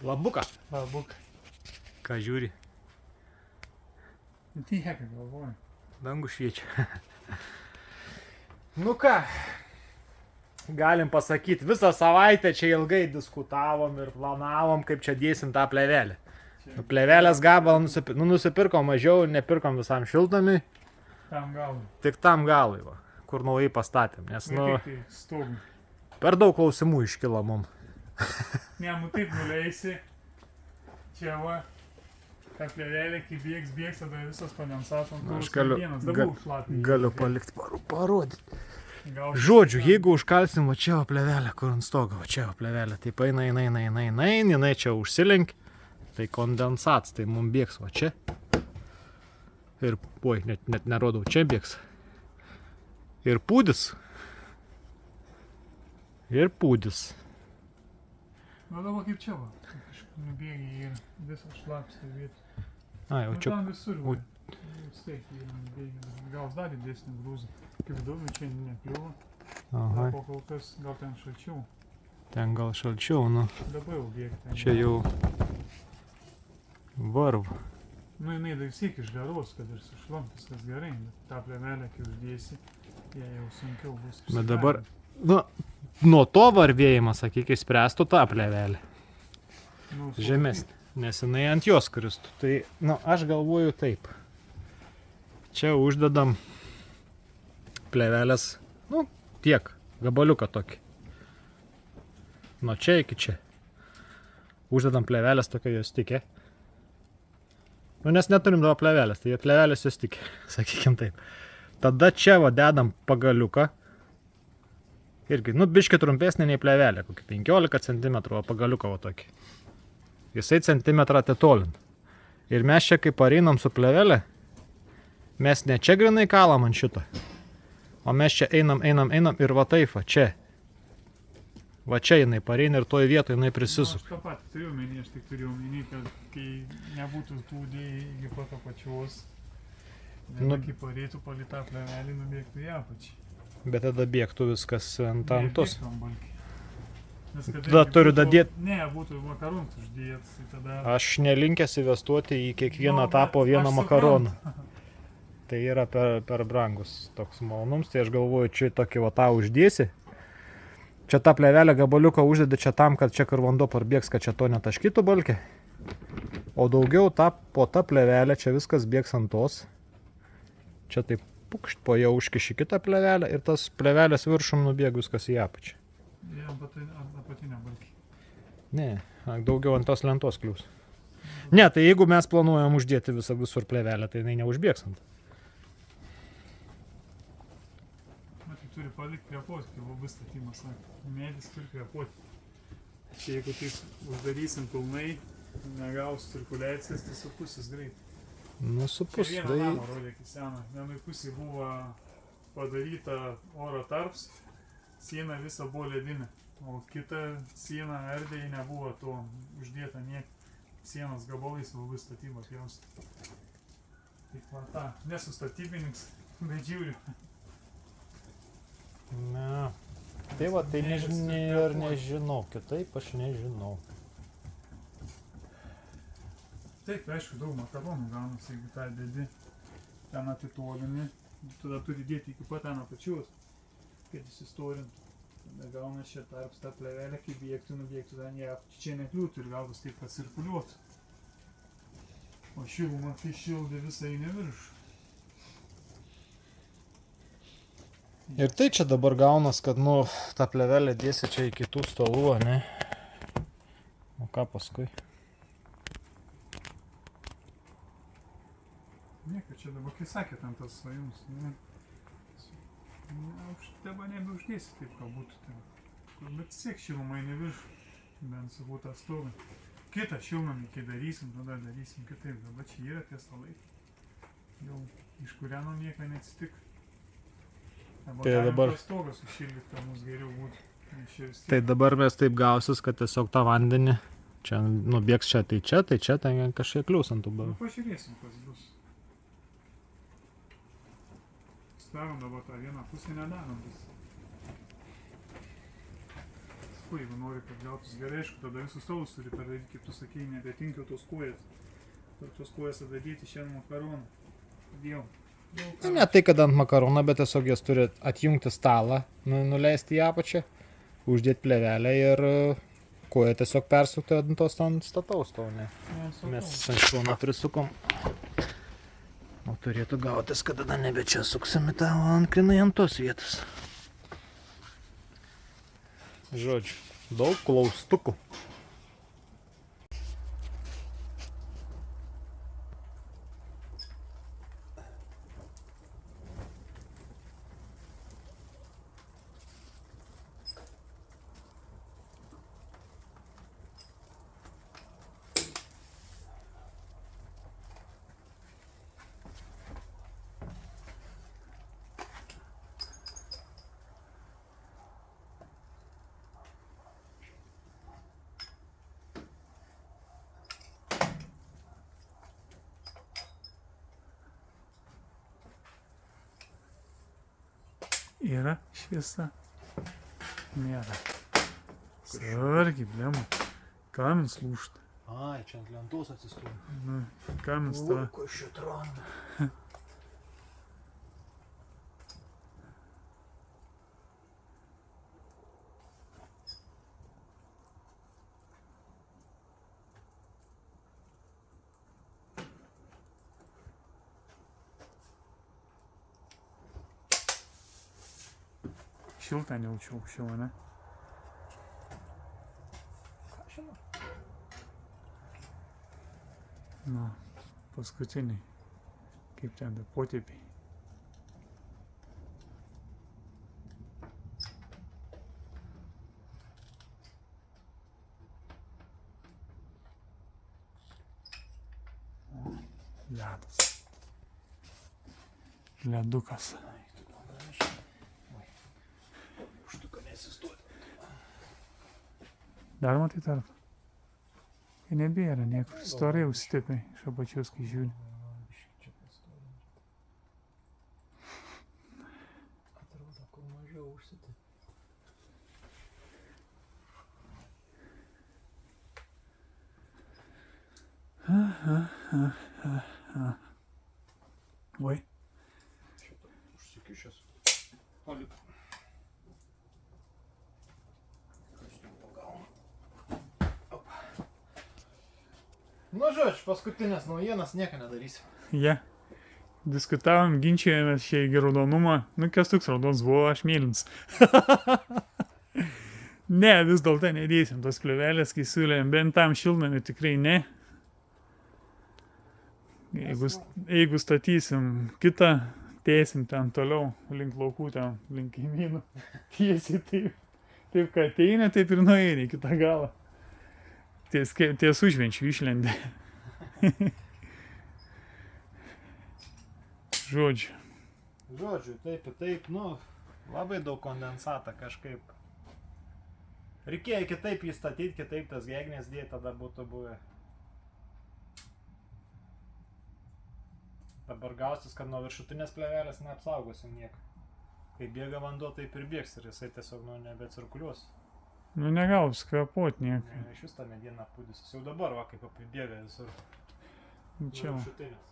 Labuką. Labuk. Ką žiūri? Tiek, galvoju. Dangų šviečia. Nu ką, galim pasakyti, visą savaitę čia ilgai diskutavom ir planavom, kaip čia dėsim tą plevelę. Nu, plevelės gabalą nusipirkom mažiau, nepirkom visam šiltnamiui. Tam galui. Tik tam galui, va, kur naujai pastatėm, nes Tai stogui. per daug klausimų iškilo mum. Ne, taip nuleisi. Čia va. Ta plevelė, kai bėgs, tada visas kondensatas. Aš galiu palikti parodyti. Gal Žodžiu, jeigu užkalsim va čia va plevelę, kur ant stogo, va čia va plevelę, taip jinai čia užsilenk, tai kondensats, tai mum bėgs va čia. Ir, oi, net nerodau, čia bėgs. Ir pūdis. Ir pūdis. Na dabar kaip čia va. Kažkaip nubėgi ir visą šlapstą vietą. A, jau čia. Tam visur. Gal dar didesnį grūzą. Kaip daugiau čia nekliuvo. Aha, Po kol kas gal ten šalčiau. ten gal šalčiau, nu. Dabar jau bėgti. Čia jau varv. Nu, jinai dar siek iš garos, kad ir sušlam viskas gerai. Bet tą plevelę, kai uždėsi, jie jau sunkiau bus. Bet dabar, nu, nuo to varvėjimą, sakyk, spręstų tą plevelę. Nu, Žemesnė, nes jinai ant jos kristų. Tai, nu, aš galvoju taip. Čia uždedam plevelės, nu, tiek, gabaliuką tokį. Nuo čia iki čia. Uždedam plevelės tokia jos tikė. Nu, nes neturim dabar plevelės, tai plevelės jos tikė, sakykim taip. Tada čia va dedam pagaliuką. Irgi, nu, biški trumpesnė nei plevelė, kokį 15 cm pagaliuką va tokį. Jisai centimetrą atitolint. Ir mes čia, kai pareinam su plevelė, mes ne čia grinai kalam ant šito, o mes čia einam ir va taip va, čia. Va čia jinai pareina ir toj vietoje jinai prisisuka. Aš tą patį turiu menį, aš tik turiu menį, kad kai nebūtų tų dėjai iki pat apačios, kai pareitų palytą plevelį, nubėgtų į apačią. Bet tada bėgtų viskas ant tos. Tada Tada turiu dadėti. Ne, būtų makaronus uždėtas. Tada... Aš nelinkęs investuoti į kiekvieną etapą vieną makaroną. Tai yra per brangus toks malonums, tai aš galvoju, čia tokį va tą uždėsi. Čia tą plevelę gabaliuką uždedi čia tam, kad čia kur vanduo parbėgs, kad čia to netaškytų balkė. O daugiau po tą plevelę čia viskas bėgs ant tos. Čia taip pukšt, po jau užkiši kitą plevelę ir tas plevelės viršum nubėg viskas į apačią. Apatinę balkį. Ne, daugiau ant tos lentos kliūs. Ne, tai jeigu mes planuojam uždėti visur plevelę, tai jinai neužbėgs ant. Turi palikti kvėpuoti, kai labai statymas, medis turi kvėpuoti. Čia jeigu taip uždarysim pilnai, negaus cirkuliacijas, tai supusis greit. Nu, supus. Čia vieną namą rodė, kai seną. Vienoj pusėje buvo padaryta oro tarps, siena visa buvo ledinė, o kita siena erdvėje nebuvo to uždėta niek. Sienos gabalais labai statybą pjaustė. Taip va tą, nesu statybininkas, bet žiūriu. Ne. Tai va, tai nežinau, kitaip aš nežinau. Taip, aišku, daug makaronų gaunasi, jeigu tą dedi, ten atitolini, tada turi dėti iki pat ten apačios, kad įsistorintų. Tada gaunas čia tarps tą plevelę, kai nubėgtų ten ją, čia nekliūtų ir gautas taip, kad cirkuliuotų. O šilumą tai šildė visai nevirš. Ir tai čia dabar gaunas, kad, nu, tą plevelę dėsi čia į kitų stalų, ne? O ką paskui? Nieko, čia dabar, kai sakė ten tas svajums, dabar nebeuždėsi taip, ką būtų ten. Bet siek šilumai nevirš, bent sakau tą stogą. Kitą šilumą, kai darysim, tada darysim kitaip. Dabar čia yra tie stalai. Jau iš kurieno nieko neatsitik. Tai dabar stogas sušildyti, kad mums geriau būtų. Tai dabar mes taip gausis, kad tiesiog tą vandenį čia nubėgs čia, tai kažkiek kliūs ant tų barų. Nu, pažiūrėsim, kas bus. Starom dabar tą vieną pusę nedarom. sakau, jeigu nori, kad gautųs gerai, aišku, tada visus stalus turi perdaryti, kaip tu sakei, nebetinka tos kojas. Per tos kojas tada dėti šiandien makaroną. Vėl. Ne tai, kad ant makarono, bet tiesiog jas turi atjungti stalą, nuleisti į apačią, uždėti plėvelę ir koją tiesiog persukti ant tos ant stataus to, ne. Mes ant šono prisukom. O turėtų gautis, kad tada nebe čia suksim į tą, o krinai ant tos vietos. Žodžiu, daug klaustukų. Yra šviesa. Nėra. Sargiai, blema. Kamins lūžta. Ai, čia ant lentos atsistūmė. Nu, kamins tave. Ko šit randa. Šiltą nejaučiu aukščiau, ne? Ką žinau? Nu, paskutiniai. Kaip ten, potėpiai. Ledas. Ledukas. Dar matai tarp? Kai nebėra niekur. Storai užsitepiai iš apačios, kai žiūri. Atrodo, kur mažiau užsitepi. Oi. Užsikišęs. Palik. Nu, žodžiu, paskutinės naujienas nieko nedarysim. Ja. Diskutavom, ginčijomės šią į raudonumą. Nu, kas toks raudonas buvo, aš mėlyns. Ne, vis dėlto nedėsim tos plėvelės, kai siūlėm, bent tam šiltnamį tikrai ne. Jeigu statysim kitą, tęsim ten toliau, link laukų, ten, link kaimynų, tiesiai taip, kad ateina, taip ir nueina į kitą galą. Ties užvenčių išlendė. Žodžiu, taip, nu, labai daug kondensatą kažkaip. Reikėjo kitaip jį statyti, kitaip tas gegnės dėti, tada būtų buvę. Dabar gausis, kad nuo viršutinės plėvelės neapsaugosim nieko. Kai bėga vanduo, taip ir bėgs ir jisai tiesiog nebecirkuliuos. nu negaus kvėpuot niekai. Iš vis tą medieną pūdysis. Jau dabar, va, kaip apibėga visur. Čia. Viršutinės.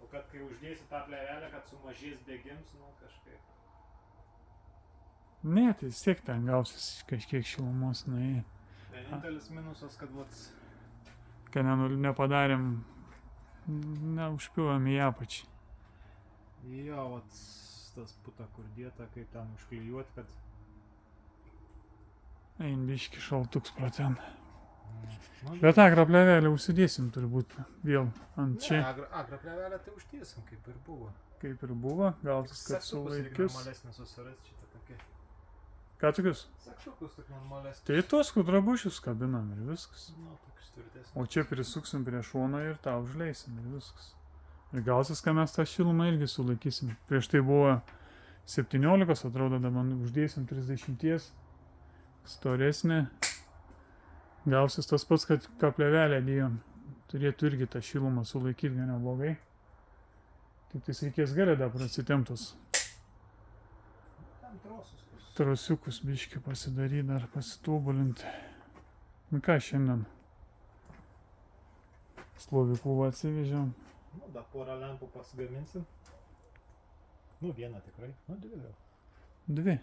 O kad kai uždėsi tą plėvelę, kad sumažės bėgims, nu kažkaip. Ne, tai vis tiek ten gausis kažkiek šilumos nuėję. Vienintelis minusas, kad vat... Kad nepadarėm, neužpilom į apačią. Jo, vat tas puta kur dėta, kaip ten užklijuot, kad... Ein biški šaltuks pro ten. Nu, Bet agraplėvelę užsidėsim turbūt vėl ant čia. Ne, agraplėvelę tai uždėsim, kaip ir buvo. Kaip ir buvo, gausis, kad sulaikius. Normalesnį susirast šitą tokia. Ką tokius? Sakšukus tik normalesnį. Tai tuos drabužius kabinam ir viskas. Nu, tokius tvirtesnis. O čia prisuksim prie šono ir tą užleisim ir viskas. Ir gausis, kad mes tą šilumą irgi sulaikysim. Prieš tai buvo 17, atrodo, dabar uždėsim 30, storesnė. Gausis tas pats, kad kaplėvelę dėjom. Turėtų irgi tą šilumą sulaikyti gan neblogai. Tik tai reikės gerai dar prasitemptus. Ten trosus tus Trosiukus biški pasidaryti, dar pasitobulinti. Nu ką šiandien? Slovikų atsivežėm. Nu, dar porą lempų pasigaminsim. Nu, vieną tikrai. Nu, dvi gal. Dvi.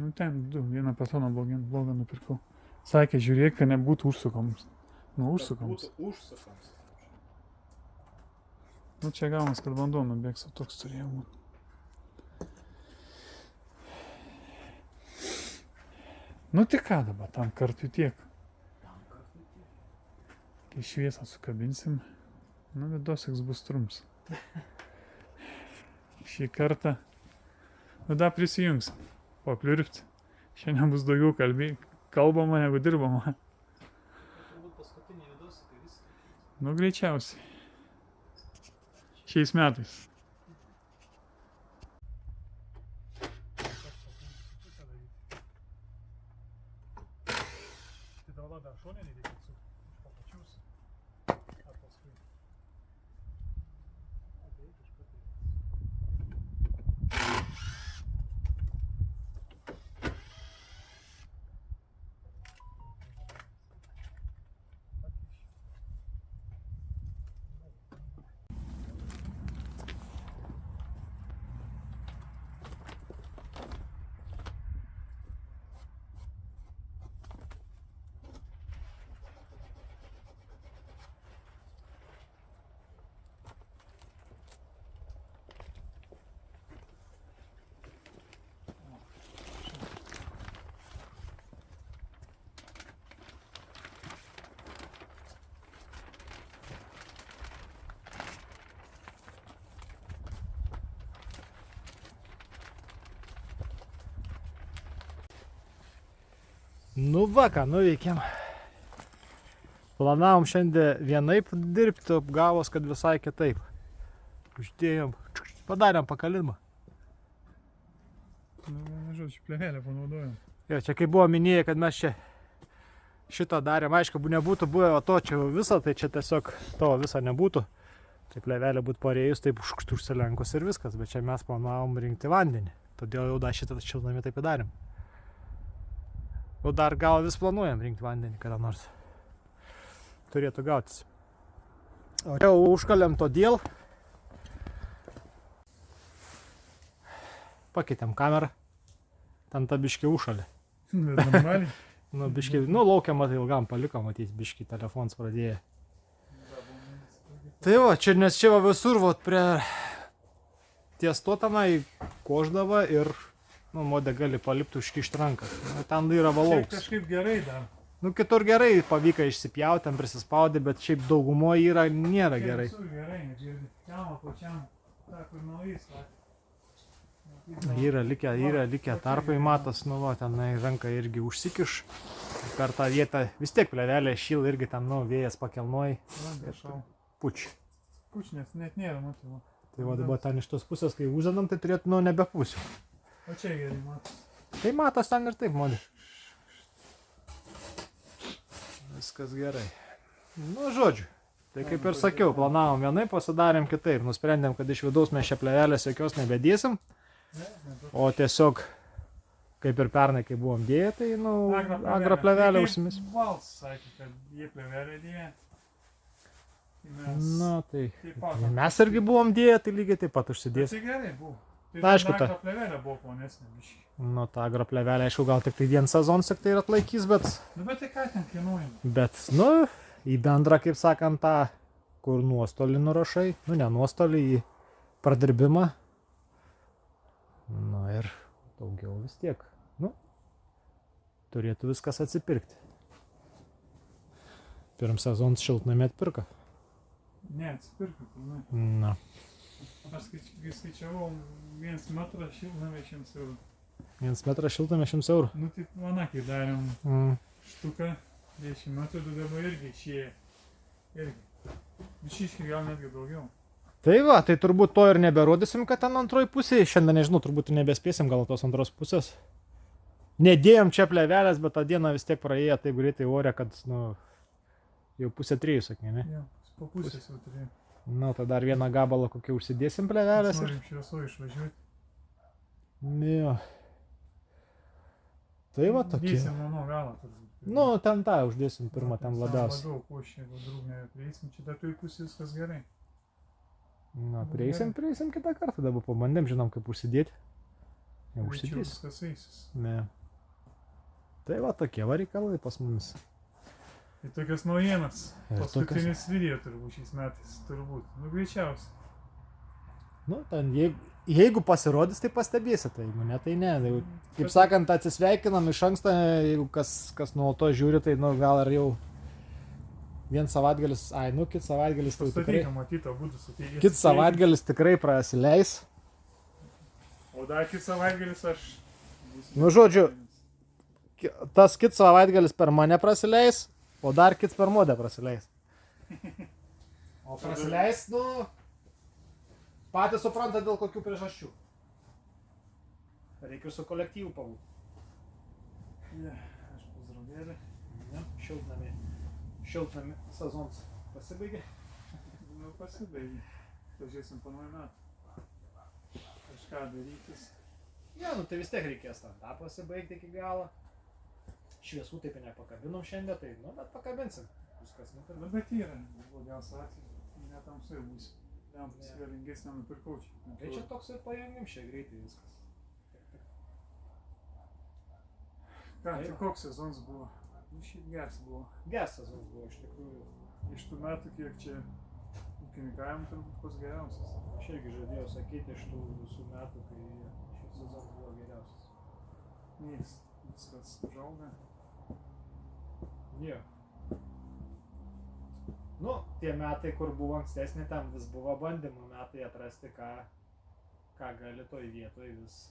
Nu ten du. Vieną patoną blogą nupirkau. Sakė, žiūrėk, kad nebūtų užsukams. Nu, užsukams. Būtų užsukams. Nu, čia gaunas, kad vanduo nubėgs, o toks turėjo būti. Nu, tik ką dabar, tam kartui tiek. Kai šviesą sukabinsim, nu, bet dosiks bus trums. Šį kartą, nu, dar prisijungsim, papliurpti. Šiandien bus daugiau kalbama negu dirbama. Turbūt paskutiniai vidosikai viską. Nu, greičiausiai. Šiais metais. Tai dabar dar šoninį reikia su papačius. Ar paskui. Nu va, ką nuveikėm. Planavom šiandien vienaip dirbti, gavos, kad visai kitaip. Uždėjom, padarėm pakalimą. Nu, žodžiu, plėvelę panaudojom. Jo, čia kaip buvo minėję, kad mes čia šitą darėm, aišku, nebūtų buvę to čia viso, tai čia tiesiog to viso nebūtų. Tai plėvelė būtų parėjus, taip užsilenkus ir viskas, bet čia mes planavom rinkti vandenį. Todėl jau dar šitą šiltnamį taip padarėm. O dar gal vis planuojam rinkti vandenį, kada nors turėtų gautis. O čia užkalėm todėl. Pakeitėm kamerą. Ten ta biškį užšalė. Normaliai. Nu, biškį, nu, laukiamą tai ilgam paliko, matyti, biškį telefons pradėjo. Tai va, čia, nes čia va visur, va, prie ties to tenai koždava ir nu, modė gali palipti užkišti ranką. Nu, ten yra valauks. Šiaip kažkaip gerai dar. Nu, kitur gerai pavyko išsipjauti, ten prisispaudė, bet šiaip daugumo nėra gerai. Visur gerai, ir ten pačiam, ta kur naujais va. Yra likę tarpai, matas, nu, va, tenai ranką irgi užsikiš. Per tą vietą vis tiek plėvelė šyl irgi ten, nu, vėjas pakelnuoja. Puč. Puč, nes net nėra, matai. Tai va, dabar ten iš tos pusės, kai uždedam, tai turėtų, nu, nebepusiu. O čia gerai matas. Tai matas ten ir taip, modė. Viskas gerai. Nu, žodžiu. Tai kaip ir sakiau, planavom vienaip, pasidarėm kitaip. Nusprendėm, kad iš vidaus mes čia plėvelės jokios nebedėsim. O tiesiog, kaip ir pernai, kai buvom dėję, tai, nu, agroplėvelę užsimis. Vals sakė, kad jie plėvelę dėję. Na, tai mes irgi buvom dėję, tai lygiai taip pat užsidėsim. Tai gerai buvo. Na, aišku, ta agroplėvelė buvo plonesnė biškį. Nu, ta agroplėvelė, aišku, gal tik tai vien sezonas tik tai ir atlaikys, bet... Nu, bet tai ką ten kainuoja? Bet, nu, į bendrą, kaip sakant, tą, kur nuostolį nurašai, nu, ne nuostolį, į pradirbimą. Nu, ir daugiau vis tiek, nu, turėtų viskas atsipirkti. Pirm sezonas šiltnamį atpirko. Ne, atsipirko, pilnai. Na. Aš skaičiavau 1 metrą šiltnamį 100 eurų. 1 metrą šiltnamį 100 eurų. Nu, taip, manakai darėm štuką 10 metrų, tai dabar irgi išėję. Irgi. Višiškai gal netgi daugiau. Tai va, tai turbūt to ir neberodysim, kad ten antroji pusė. Šiandien, nežinau, turbūt nebespėsim gal tos antros pusės. Nedėjom čia plėvelės, bet tą dieną vis tiek praėjo taip greitai ore, kad, nu, jau 2:30, sakė, ne? Jo, po pusės jau turėjau. Na, tai dar vieną gabalą kokį užsidėsim plėvelės. Norim šviesų išvažiuoti. Jo. Tai va tokie. Dėsim nuo galą turbūt. Nu, ten tą uždėsim pirmą, ten labiausiai. Labiau košė, jeigu drūgnė prieisim, čia dar toj pusė viskas gerai. Na, prieisim kitą kartą, dabar pabandėm, žinom kaip užsidėti. Jau Greičiau užsidės. viskas eisis. Ne. Tai va tokie va reikalai pas mumis. Tai tokias naujienas. Ir Paskutinis video turbūt šiais metais, turbūt. Nu, greičiausiai. Nu, ten jeigu pasirodys, tai pastebėsi, tai jeigu ne, tai ne. Tai, kaip sakant, atsisveikinam iš anksto, jeigu kas nuo to žiūri, tai nu, gal ar jau vien savaitgalis, kit savaitgalis tai tikrai. Pastatykim, matyt, būtų suteikęs. Kit savaitgalis tikrai prasileis. O dar kit savaitgalis aš... Nu, žodžiu, tas kit savaitgalis per mane prasileis, o dar kits per modę prasileis. O prasileis, nu, patys supranta dėl kokių priežasčių. Reikia ir su kolektyvu pabūti. Aš pusrodėlį. Ne, šiltnami sezonas pasibaigė. Nu, pasibaigė. Pažiūrėsim po naujų metų. Kažką darytis. Ne, nu tai vis tiek reikės tą pasibaigti iki galo. Šviesų taip ir nepakabinom šiandien, tai, nu, bet pakabinsim. Viskas nupirka. Nu, bet yra. Blogiausia atveju. Netamsai būsi. Lempas galingesnė nupirkau čia. Tai čia toks ir pajungim čia greitai viskas. Ką, tai koks sezonas buvo? Nu, šiaip geras buvo. Geras sezonas buvo iš tikrųjų. Iš tų metų, kiek čia ūkininkavim, turbūt pats geriausias. Aš irgi žadėjau sakyti iš tų visų metų, kai šis sezonas buvo geriausias. Nys, viskas užauga. Jo. Nu, tie metai, kur buvo ankstesnė, ten vis buvo bandymų metai atrasti, ką gali toj vietoj vis.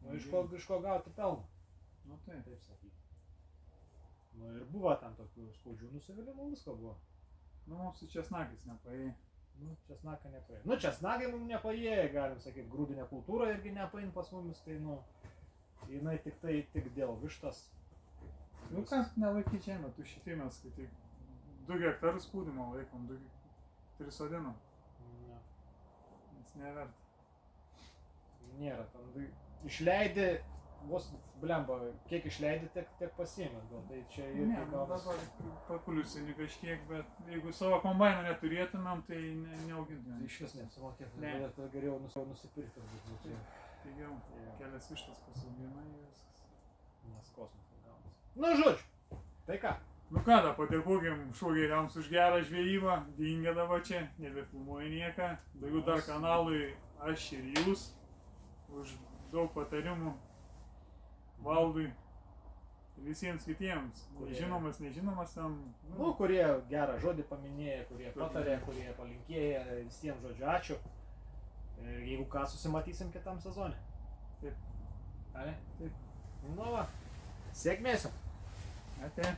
Nu, iš ko gauti pelną. Nu, taip. Taip sakyti. Nu, ir buvo ten tokių skaudžių nusivylimų, visko buvo. Nu, mums su česnakais nepaėjo. Nu, česnakai nepaėjo. Nu, česnakai mums nepaėjo, galim sakyti, grūdinė kultūra irgi nepaėjo pas mumis, tai, nu, jinai tik dėl vištas. Nu, ką, nelaikyt žemę, tu šitai mes, kai tik 2 hektarus pūdymo laikom, 3 sodinam. Ne. Nes neverta. Nėra, ten išleidi, vos, blemba, kiek išleidi, tiek pasiėmė, gal tai čia irgi Ne, nu, gaunas. dabar pakuliusini kažkiek, bet jeigu savo kombainą neturėtumėm, tai neaugintumėm. Tai iš vis neapsimokėtų, Ne. bet geriau nusipirkti, turbūt, tai Pigiau, Jo. kelias vištas pasauginai ir viskas. nes kosmosas gaunas. Nu, žodžiu, tai ką? Nu ką, da, padėkokim šuogeriams už gerą žvejybą, dingė dabar čia, nebefilmuoja nieką. Daugiau dar kanalui aš ir jūs, už daug patarimų Valdui ir visiems kitiems, žinomas, nežinomas ten. Nu, kurie gerą žodį paminėjo, kurie patarė, kurie palinkėjo, visiems žodžiu ačiū. Ir jeigu ką, susimatysim kitam sezone. Taip. Ane? Taip. Nu va, sėkmės jums. Ate,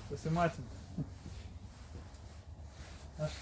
pasimatym. Aš